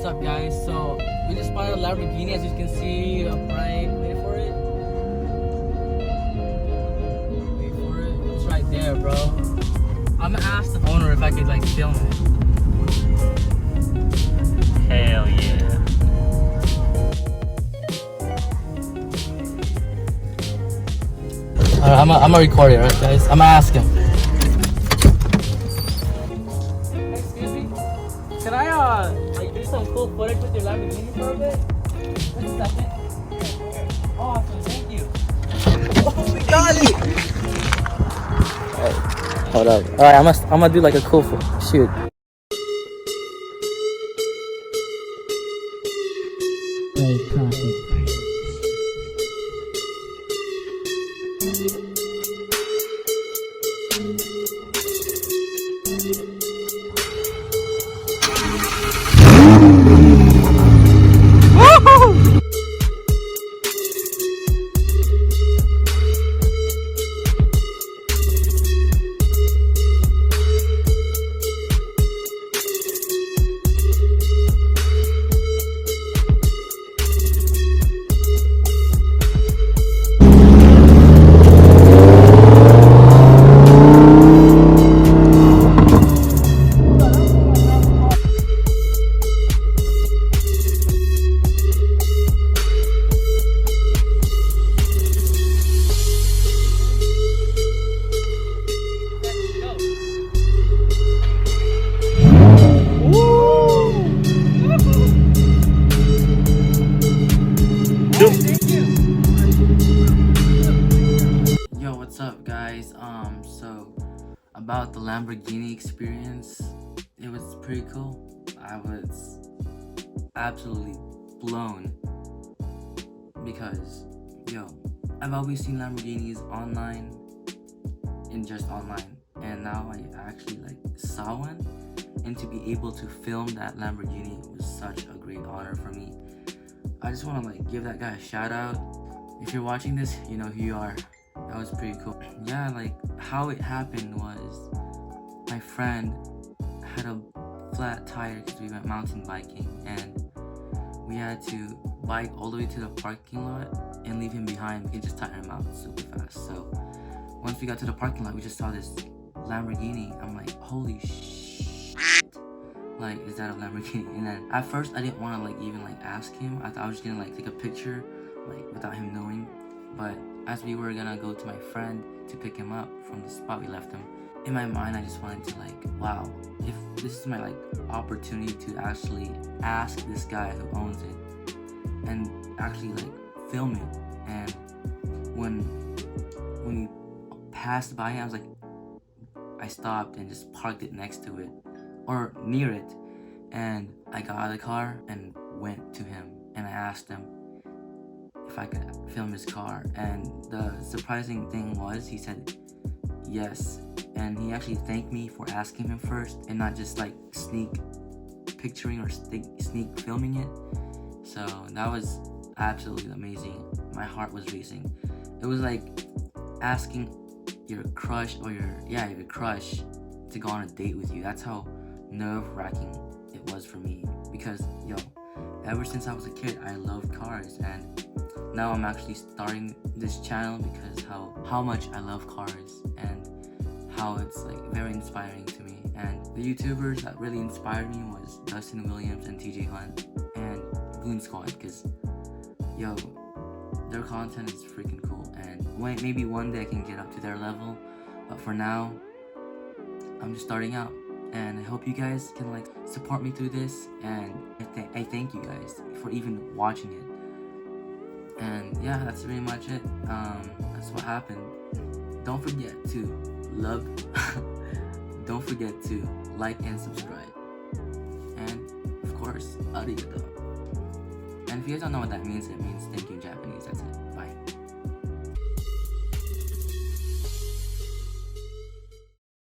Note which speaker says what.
Speaker 1: what's up guys? So we just spotted a Lamborghini, as you can see up right. Wait for it. It's right there, bro. I'm gonna ask the owner if I could like film it.
Speaker 2: Hell yeah.
Speaker 1: Alright, I'm gonna record it, right guys? I'm gonna ask him. Excuse me? Can I like do some cool footage with your Lamborghini for a bit? Just a second. Awesome, thank you. Oh, we got it! Alright, hold up. Alright, I'm gonna do like a cool shoot. Very classic. Yo, what's up guys? So about the Lamborghini experience, it was pretty cool. I was absolutely blown because I've always seen Lamborghinis online and just online, and now I actually like saw one, and to be able to film that Lamborghini was such a great honor for me. I just want to like give that guy a shout out. If you're watching this, you know who you are. That was pretty cool. Yeah, like how it happened was my friend had a flat tire because we went mountain biking, and we had to bike all the way to the parking lot and leave him behind. We could just tire him out super fast. So once we got to the parking lot, we just saw this Lamborghini. I'm like, holy shit, like, is that a Lamborghini? And then at first I didn't want to like even like ask him. I thought I was just gonna like take a picture like without him knowing. But as we were gonna go to my friend to pick him up from the spot we left him, in my mind I just wanted to like, wow, if this is my like opportunity to actually ask this guy who owns it and actually like film it. And when we passed by him, I was like, I stopped and just parked it next to it or near it, and I got out of the car and went to him and I asked him if I could film his car. And the surprising thing was he said yes, and he actually thanked me for asking him first and not just like sneak picturing or sneak filming it. So that was absolutely amazing. My heart was racing. It was like asking your crush or your crush to go on a date with you. That's how nerve-wracking it was for me, because ever since I was a kid I loved cars, and now I'm actually starting this channel because how much I love cars and how it's like very inspiring to me. And the YouTubers that really inspired me was Dustin Williams and TJ Hunt and Goon Squad, because their content is freaking cool, and maybe one day I can get up to their level, but for now I'm just starting out. And I hope you guys can like support me through this, and I thank you guys for even watching it. And yeah, that's pretty much it. That's what happened. Don't forget to don't forget to like and subscribe, and of course, arigato. And if you guys don't know what that means, it means thank you in Japanese. That's it.